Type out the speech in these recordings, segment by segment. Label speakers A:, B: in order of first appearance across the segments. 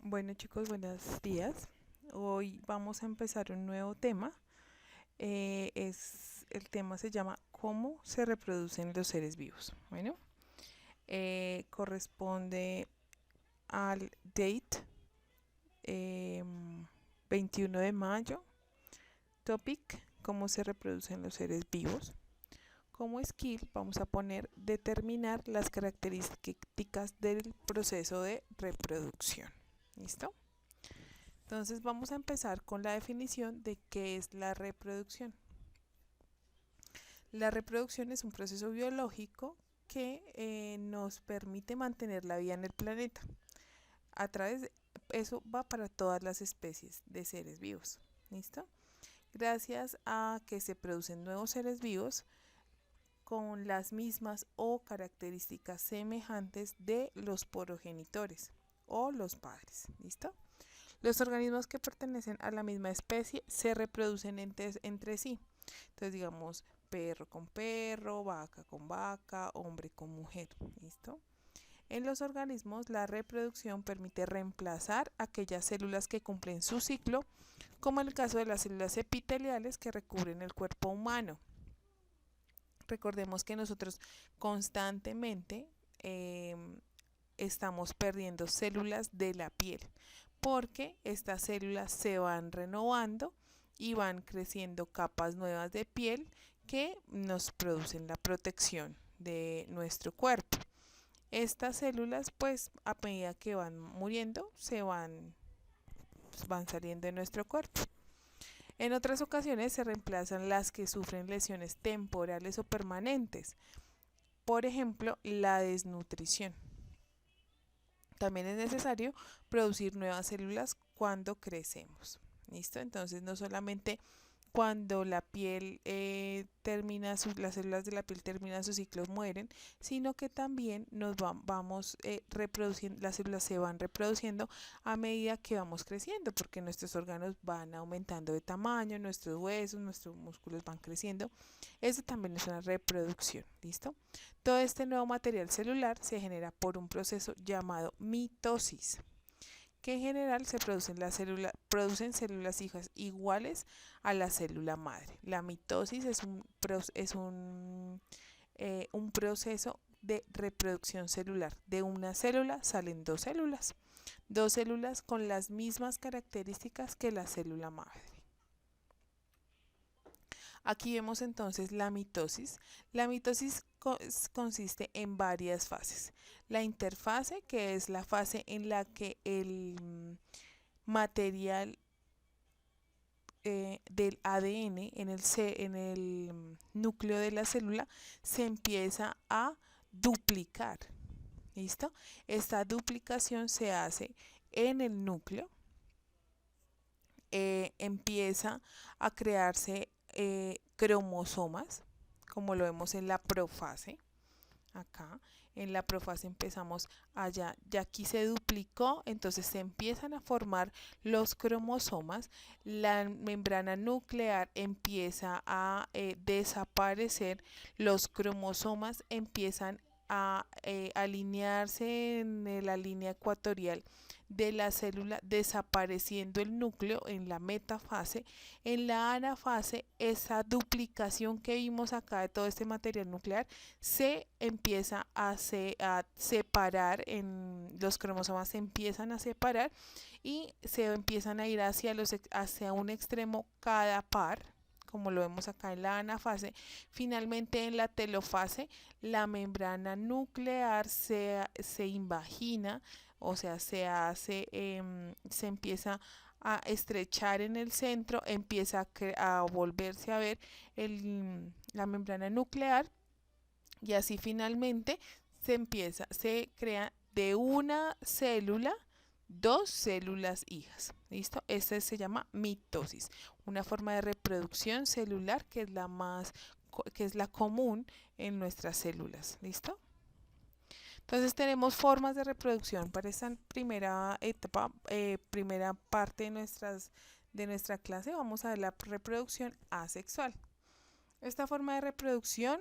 A: Bueno chicos, buenos días. Hoy vamos a empezar un nuevo tema. El tema se llama ¿Cómo se reproducen los seres vivos? Bueno, corresponde al date 21 de mayo. Topic, ¿cómo se reproducen los seres vivos? Como skill vamos a poner determinar las características del proceso de reproducción. ¿Listo? Entonces vamos a empezar con la definición de qué es la reproducción. La reproducción es un proceso biológico que nos permite mantener la vida en el planeta. A través de eso va para todas las especies de seres vivos. ¿Listo? Gracias a que se producen nuevos seres vivos con las mismas o características semejantes de los progenitores o los padres. ¿Listo? Los organismos que pertenecen a la misma especie se reproducen entre sí. Entonces, digamos, perro con perro, vaca con vaca, hombre con mujer. ¿Listo? En los organismos, la reproducción permite reemplazar aquellas células que cumplen su ciclo, como en el caso de las células epiteliales que recubren el cuerpo humano. Recordemos que nosotros constantemente estamos perdiendo células de la piel, porque estas células se van renovando y van creciendo capas nuevas de piel que nos producen la protección de nuestro cuerpo. Estas células, pues, a medida que van muriendo, van saliendo de nuestro cuerpo. En otras ocasiones se reemplazan las que sufren lesiones temporales o permanentes. Por ejemplo, la desnutrición. También es necesario producir nuevas células cuando crecemos. ¿Listo? Entonces no solamente cuando la piel las células de la piel terminan su ciclo mueren, sino que también vamos reproduciendo, las células se van reproduciendo a medida que vamos creciendo, porque nuestros órganos van aumentando de tamaño, nuestros huesos, nuestros músculos van creciendo. Eso también es una reproducción. ¿Listo? Todo este nuevo material celular se genera por un proceso llamado mitosis, que en general se producen células hijas iguales a la célula madre. La mitosis es un proceso de reproducción celular. De una célula salen dos células con las mismas características que la célula madre. Aquí vemos entonces la mitosis. La mitosis consiste en varias fases. La interfase, que es la fase en la que el material del ADN en el núcleo de la célula se empieza a duplicar. ¿Listo? Esta duplicación se hace en el núcleo. Empieza a crearse cromosomas, como lo vemos en la profase. Acá en la profase empezamos allá, ya aquí se duplicó, entonces se empiezan a formar los cromosomas, la membrana nuclear empieza a desaparecer, los cromosomas empiezan a alinearse en la línea ecuatorial de la célula, desapareciendo el núcleo en la metafase. En la anafase, esa duplicación que vimos acá de todo este material nuclear se empieza a separar, los cromosomas se empiezan a separar y se empiezan a ir hacia un extremo cada par, como lo vemos acá en la anafase. Finalmente, en la telofase, la membrana nuclear se invagina, o sea, se empieza a estrechar en el centro, empieza a volverse a ver la membrana nuclear, y así finalmente se crea de una célula dos células hijas. ¿Listo? Esta se llama mitosis, una forma de reproducción celular que es la común en nuestras células. ¿Listo? Entonces tenemos formas de reproducción para esta primera etapa, primera parte de nuestra clase. Vamos a ver la reproducción asexual. Esta forma de reproducción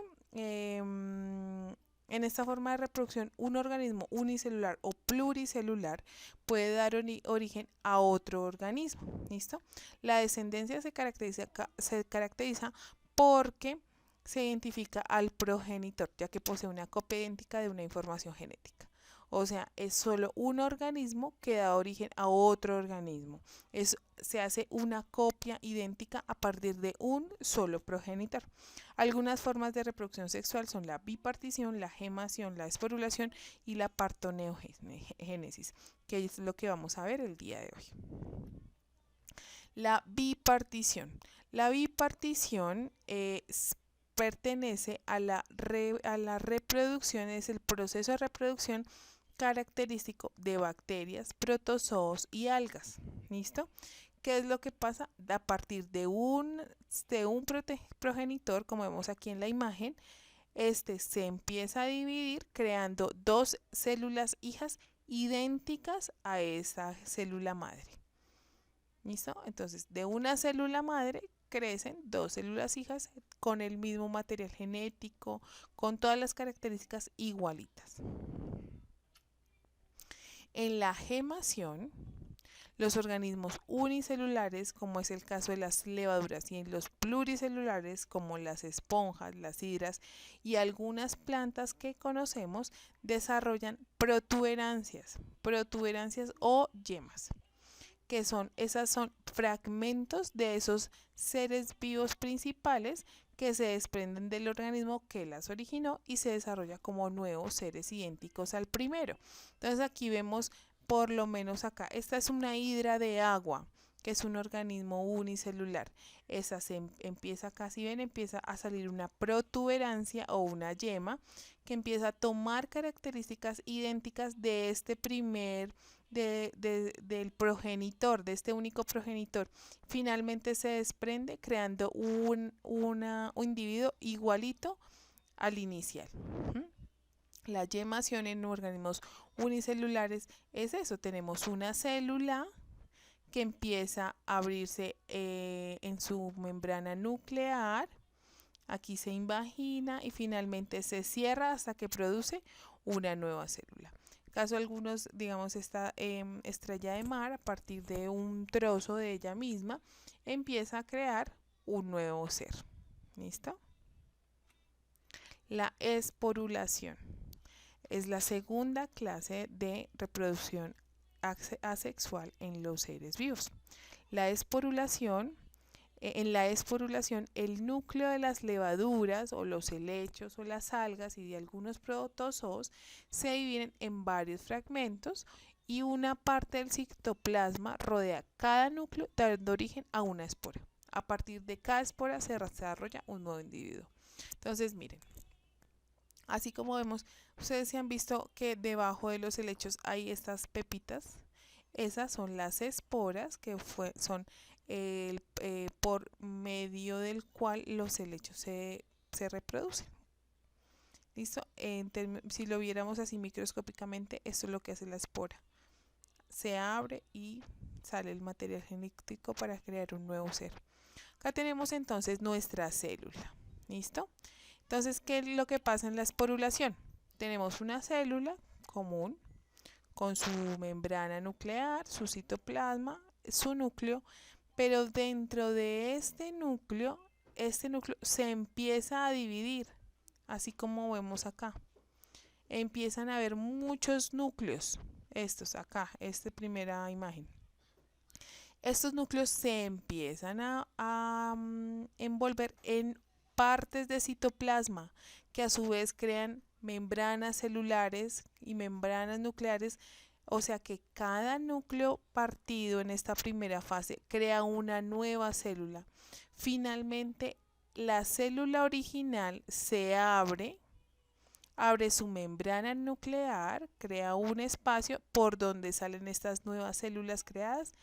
A: En esta forma de reproducción, un organismo unicelular o pluricelular puede dar origen a otro organismo. ¿Listo? La descendencia se caracteriza porque se identifica al progenitor, ya que posee una copia idéntica de una información genética. O sea, es solo un organismo que da origen a otro organismo. Se hace una copia idéntica a partir de un solo progenitor. Algunas formas de reproducción sexual son la bipartición, la gemación, la esporulación y la partoneugenesis, que es lo que vamos a ver el día de hoy. La bipartición. La bipartición pertenece a la reproducción, es el proceso de reproducción característico de bacterias, protozoos y algas. ¿Listo? ¿Qué es lo que pasa? A partir de un progenitor, como vemos aquí en la imagen, este se empieza a dividir creando dos células hijas idénticas a esa célula madre. ¿Listo? Entonces, de una célula madre crecen dos células hijas con el mismo material genético, con todas las características igualitas. En la gemación, los organismos unicelulares, como es el caso de las levaduras, y en los pluricelulares, como las esponjas, las hidras y algunas plantas que conocemos, desarrollan protuberancias o yemas, que esas son fragmentos de esos seres vivos principales que se desprenden del organismo que las originó y se desarrolla como nuevos seres idénticos al primero. Entonces aquí vemos, por lo menos acá, esta es una hidra de agua, que es un organismo unicelular. Esa empieza acá, si ven, empieza a salir una protuberancia o una yema que empieza a tomar características idénticas de este primer del progenitor, de este único progenitor. Finalmente se desprende creando un individuo igualito al inicial. La yemación en organismos unicelulares es eso, tenemos una célula que empieza a abrirse en su membrana nuclear, aquí se invagina y finalmente se cierra hasta que produce una nueva célula. Caso algunos, digamos, esta estrella de mar, a partir de un trozo de ella misma, empieza a crear un nuevo ser. ¿Listo? La esporulación es la segunda clase de reproducción asexual en los seres vivos. La esporulación, en la esporulación, el núcleo de las levaduras o los helechos o las algas y de algunos protozoos se dividen en varios fragmentos y una parte del citoplasma rodea cada núcleo, dando origen a una espora. A partir de cada espora se desarrolla un nuevo individuo. Entonces, miren, así como vemos, ustedes se han visto que debajo de los helechos hay estas pepitas. Esas son las esporas que son por medio del cual los helechos se reproducen. ¿Listo? Si lo viéramos así microscópicamente, esto es lo que hace la espora. Se abre y sale el material genético para crear un nuevo ser. Acá tenemos entonces nuestra célula. ¿Listo? Entonces, ¿qué es lo que pasa en la esporulación? Tenemos una célula común con su membrana nuclear, su citoplasma, su núcleo, pero dentro de este núcleo se empieza a dividir, así como vemos acá. Empiezan a haber muchos núcleos, estos acá, esta primera imagen. Estos núcleos se empiezan a envolver en partes de citoplasma que a su vez crean membranas celulares y membranas nucleares, o sea que cada núcleo partido en esta primera fase crea una nueva célula. Finalmente, la célula original se abre su membrana nuclear, crea un espacio por donde salen estas nuevas células creadas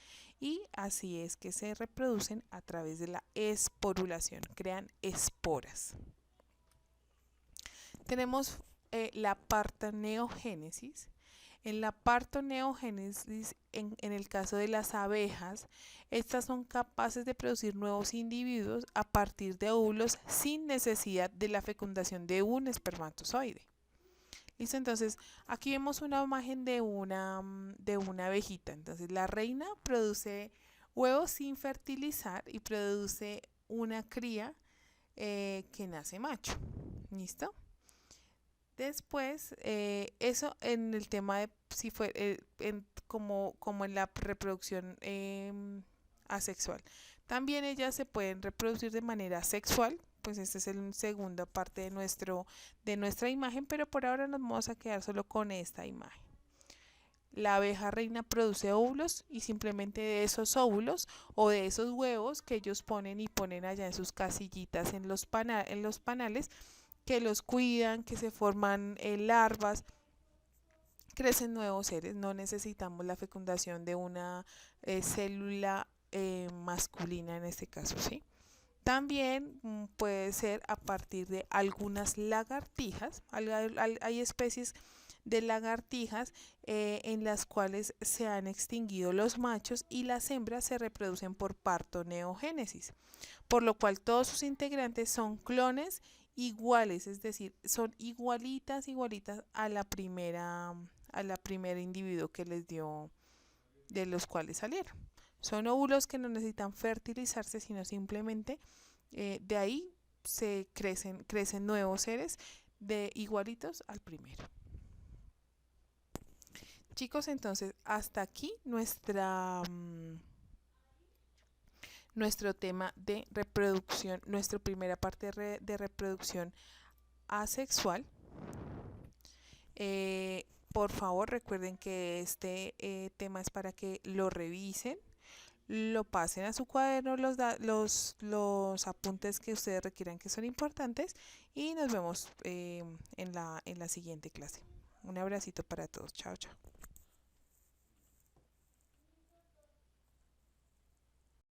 A: y así es que se reproducen a través de la esporulación, crean esporas. Tenemos la partoneugenesis. En la partoneugenesis, en el caso de las abejas, estas son capaces de producir nuevos individuos a partir de óvulos sin necesidad de la fecundación de un espermatozoide. ¿Listo? Entonces, aquí vemos una imagen de una abejita. Entonces, la reina produce huevos sin fertilizar y produce una cría que nace macho. ¿Listo? Después, eso en el tema de si fue como en la reproducción asexual. También ellas se pueden reproducir de manera sexual, pues esta es la segunda parte de nuestra imagen, pero por ahora nos vamos a quedar solo con esta imagen. La abeja reina produce óvulos y simplemente de esos óvulos o de esos huevos que ellos ponen allá en sus casillitas en los panales, que los cuidan, que se forman larvas, crecen nuevos seres. No necesitamos la fecundación de una célula masculina en este caso, ¿sí? También puede ser a partir de algunas lagartijas. Hay especies de lagartijas en las cuales se han extinguido los machos y las hembras se reproducen por partoneugenesis, por lo cual todos sus integrantes son clones iguales, es decir, son igualitas a la primera individuo que les dio, de los cuales salieron. Son óvulos que no necesitan fertilizarse, sino simplemente de ahí crecen nuevos seres de igualitos al primero. Chicos, entonces hasta aquí nuestro tema de reproducción, nuestra primera parte de reproducción asexual. Por favor, recuerden que este tema es para que lo revisen, lo pasen a su cuaderno, los apuntes que ustedes requieran que son importantes y nos vemos en la siguiente clase. Un abracito para todos. Chao, chao.